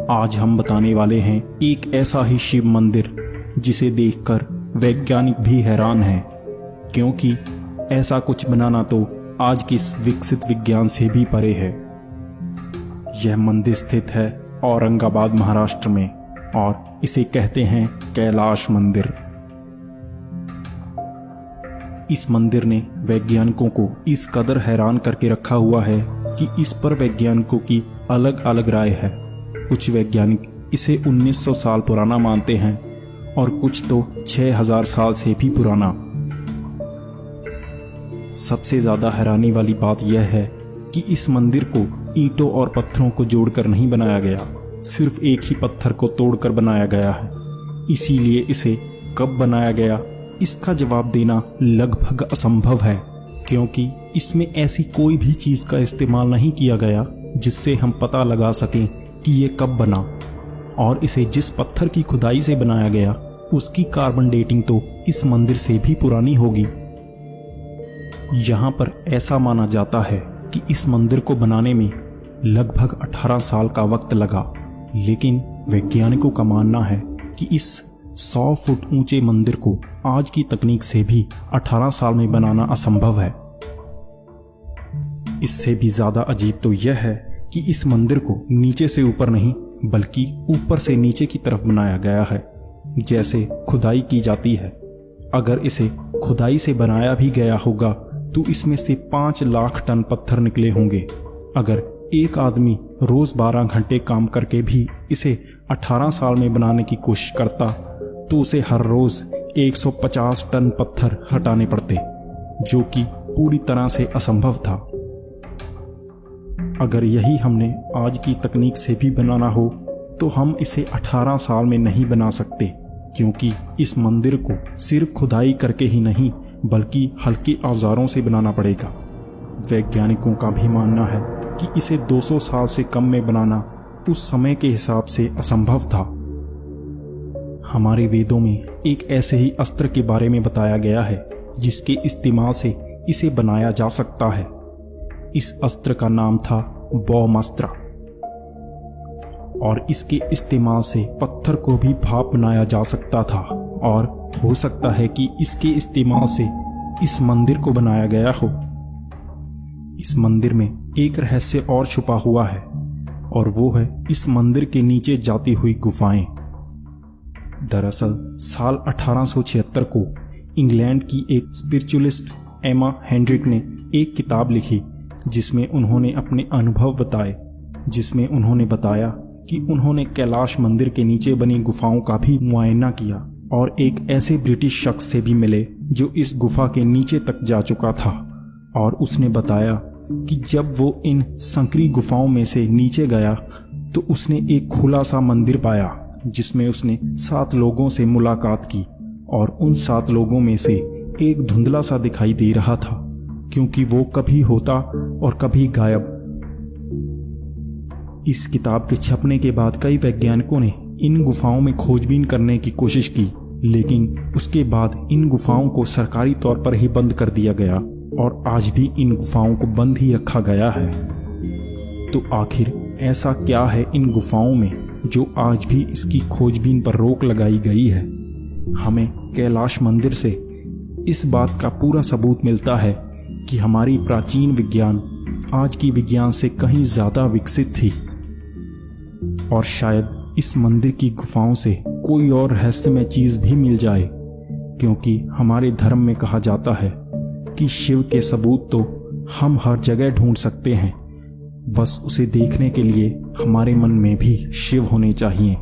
आज हम बताने वाले हैं एक ऐसा ही शिव मंदिर जिसे देखकर वैज्ञानिक भी हैरान हैं, क्योंकि ऐसा कुछ बनाना तो आज की विकसित विज्ञान से भी परे है। यह मंदिर स्थित है औरंगाबाद महाराष्ट्र में और इसे कहते हैं कैलाश मंदिर। इस मंदिर ने वैज्ञानिकों को इस कदर हैरान करके रखा हुआ है कि इस पर वैज्ञानिकों की अलग अलग राय है। कुछ वैज्ञानिक इसे 1900 साल पुराना मानते हैं और कुछ तो 6000 साल से भी पुराना। सबसे ज्यादा हैरानी वाली बात यह है कि इस मंदिर को ईंटों और पत्थरों को जोड़कर नहीं बनाया गया, सिर्फ एक ही पत्थर को तोड़कर बनाया गया है। इसीलिए इसे कब बनाया गया, इसका जवाब देना लगभग असंभव है, क्योंकि इसमें ऐसी कोई भी चीज का इस्तेमाल नहीं किया गया जिससे हम पता लगा सकें कि ये कब बना। और इसे जिस पत्थर की खुदाई से बनाया गया उसकी कार्बन डेटिंग तो इस मंदिर से भी पुरानी होगी। यहाँ पर ऐसा माना जाता है कि इस मंदिर को बनाने में लगभग 18 साल का वक्त लगा, लेकिन वैज्ञानिकों का मानना है कि इस 100 फुट ऊंचे मंदिर को आज की तकनीक से भी 18 साल में बनाना असंभव है। इससे भी ज्यादा अजीब तो यह है कि इस मंदिर को नीचे से ऊपर नहीं बल्कि ऊपर से नीचे की तरफ बनाया गया है, जैसे खुदाई की जाती है। अगर इसे खुदाई से बनाया भी गया होगा तो इसमें से 5 लाख टन पत्थर निकले होंगे। अगर एक आदमी रोज 12 घंटे काम करके भी इसे 18 साल में बनाने की कोशिश करता तो उसे हर रोज 150 टन पत्थर हटाने पड़ते, जो कि पूरी तरह से असंभव था। अगर यही हमने आज की तकनीक से भी बनाना हो तो हम इसे 18 साल में नहीं बना सकते, क्योंकि इस मंदिर को सिर्फ खुदाई करके ही नहीं बल्कि हल्के औजारों से बनाना पड़ेगा। वैज्ञानिकों का भी मानना है कि इसे 200 साल से कम में बनाना उस समय के हिसाब से असंभव था। हमारे वेदों में एक ऐसे ही अस्त्र के बारे में बताया गया है जिसके इस्तेमाल से इसे बनाया जा सकता है। इस अस्त्र का नाम था ब्रह्मास्त्र और इसके इस्तेमाल से पत्थर को भी भाप बनाया जा सकता था, और हो सकता है कि इसके इस्तेमाल से इस मंदिर को बनाया गया हो। इस मंदिर में एक रहस्य और छुपा हुआ है और वो है इस मंदिर के नीचे जाती हुई गुफाएं। दरअसल साल 1876 को इंग्लैंड की एक स्पिरिचुअलिस्ट एमा हेंड्रिक ने एक किताब लिखी जिसमें उन्होंने अपने अनुभव बताए, जिसमें उन्होंने बताया कि उन्होंने कैलाश मंदिर के नीचे बनी गुफाओं का भी मुआयना किया और एक ऐसे ब्रिटिश शख्स से भी मिले जो इस गुफा के नीचे तक जा चुका था, और उसने बताया कि जब वो इन संकरी गुफाओं में से नीचे गया तो उसने एक खुला सा मंदिर पाया जिसमें उसने 7 लोगों से मुलाकात की, और उन 7 लोगों में से एक धुंधला सा दिखाई दे रहा था क्योंकि वो कभी होता और कभी गायब। इस किताब के छपने के बाद कई वैज्ञानिकों ने इन गुफाओं में खोजबीन करने की कोशिश की, लेकिन उसके बाद इन गुफाओं को सरकारी तौर पर ही बंद कर दिया गया और आज भी इन गुफाओं को बंद ही रखा गया है। तो आखिर ऐसा क्या है इन गुफाओं में जो आज भी इसकी खोजबीन पर रोक लगाई गई है? हमें कैलाश मंदिर से इस बात का पूरा सबूत मिलता है कि हमारी प्राचीन विज्ञान आज की विज्ञान से कहीं ज्यादा विकसित थी, और शायद इस मंदिर की गुफाओं से कोई और रहस्यमय चीज भी मिल जाए, क्योंकि हमारे धर्म में कहा जाता है कि शिव के सबूत तो हम हर जगह ढूंढ सकते हैं, बस उसे देखने के लिए हमारे मन में भी शिव होने चाहिए।